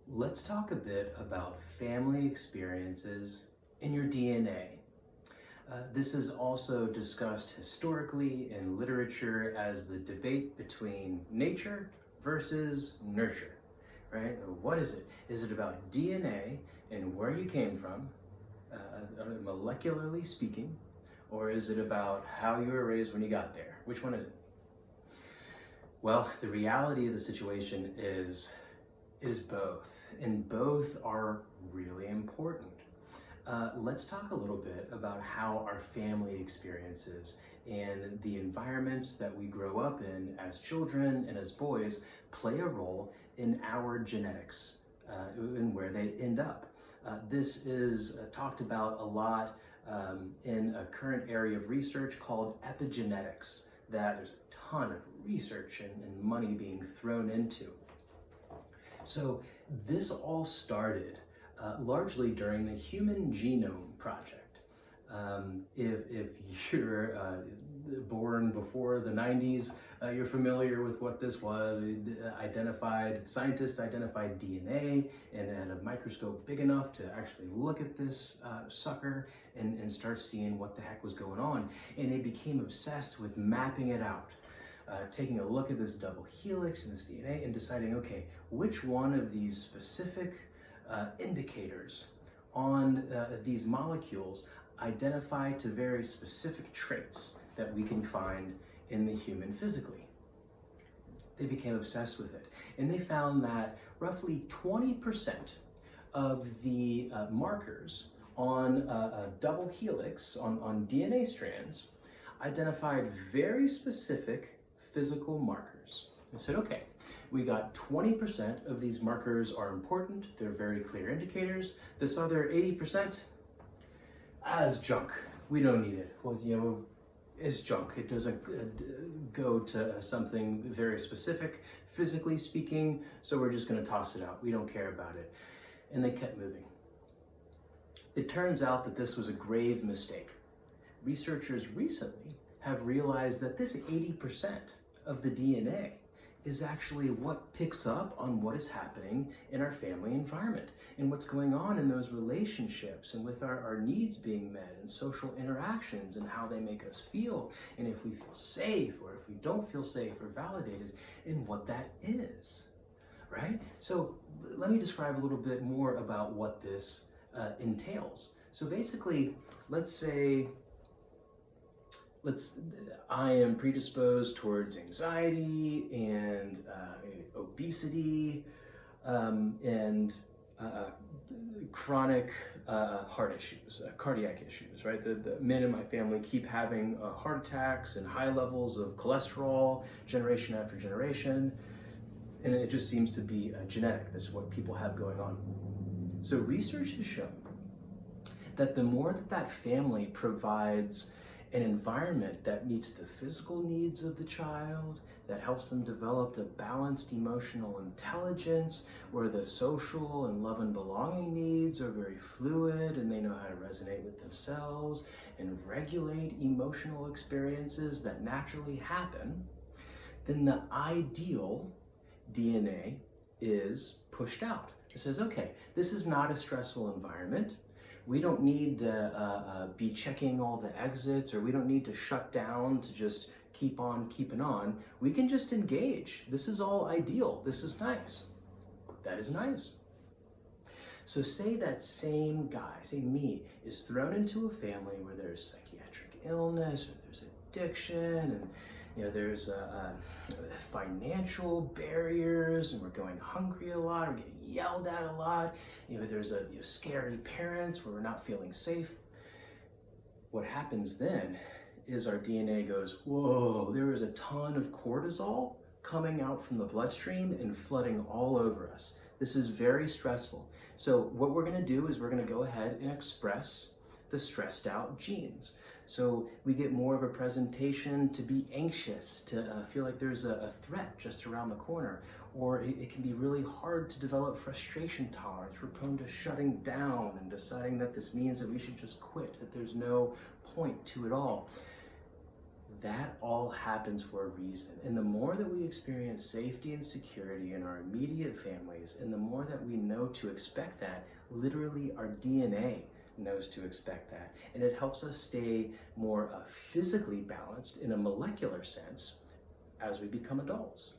Let's talk a bit about family experiences in your DNA. This is also discussed historically in literature as the debate between nature versus nurture, right? What is it? Is it about DNA and where you came from, molecularly speaking, or is it about how you were raised when you got there? Which one is it? Well, the reality of the situation is both, and both are really important. Let's talk a little bit about how our family experiences and the environments that we grow up in as children and as boys play a role in our genetics and where they end up. This is talked about a lot in a current area of research called epigenetics that there's a ton of research and money being thrown into. So this all started largely during the Human Genome Project. If you're born before the 90s, you're familiar with what this was. Scientists identified DNA and had a microscope big enough to actually look at this sucker and start seeing what the heck was going on. And they became obsessed with mapping it out. Taking a look at this double helix and this DNA and deciding, okay, which one of these specific indicators on these molecules identify to very specific traits that we can find in the human physically. They became obsessed with it. And they found that roughly 20% of the markers on a double helix, on DNA strands, identified very specific physical markers. I said, okay, we got 20% of these markers are important. They're very clear indicators. This other 80% is junk. We don't need it. Well, it's junk. It doesn't go to something very specific, physically speaking, so we're just going to toss it out. We don't care about it. And they kept moving. It turns out that this was a grave mistake. Researchers recently have realized that this 80% of the DNA is actually what picks up on what is happening in our family environment and what's going on in those relationships and with our needs being met and social interactions and how they make us feel and if we feel safe or if we don't feel safe or validated and what that is, right? So let me describe a little bit more about what this entails. So basically, let's say I am predisposed towards anxiety and obesity and chronic heart issues, cardiac issues, right? The men in my family keep having heart attacks and high levels of cholesterol generation after generation, and it just seems to be genetic. This is what people have going on. So research has shown that the more that family provides an environment that meets the physical needs of the child, that helps them develop a balanced emotional intelligence, where the social and love and belonging needs are very fluid and they know how to resonate with themselves and regulate emotional experiences that naturally happen, then the ideal DNA is pushed out. It says, okay, this is not a stressful environment. We don't need to be checking all the exits, or we don't need to shut down to just keep on keeping on. We can just engage. This is all ideal. This is nice. That is nice. So say that same guy, say me, is thrown into a family where there's psychiatric illness, or there's addiction, and there's financial barriers, and we're going hungry a lot, we're getting yelled at a lot. There's scary parents where we're not feeling safe. What happens then is our DNA goes, whoa, there is a ton of cortisol coming out from the bloodstream and flooding all over us. This is very stressful. So what we're going to do is we're going to go ahead and express the stressed out genes. So we get more of a presentation to be anxious, to feel like there's a threat just around the corner, or it can be really hard to develop frustration tolerance. We're prone to shutting down and deciding that this means that we should just quit, that there's no point to it all. that all happens for a reason. And the more that we experience safety and security in our immediate families, and the more that we know to expect that, literally our DNA knows to expect that. And it helps us stay more physically balanced in a molecular sense as we become adults.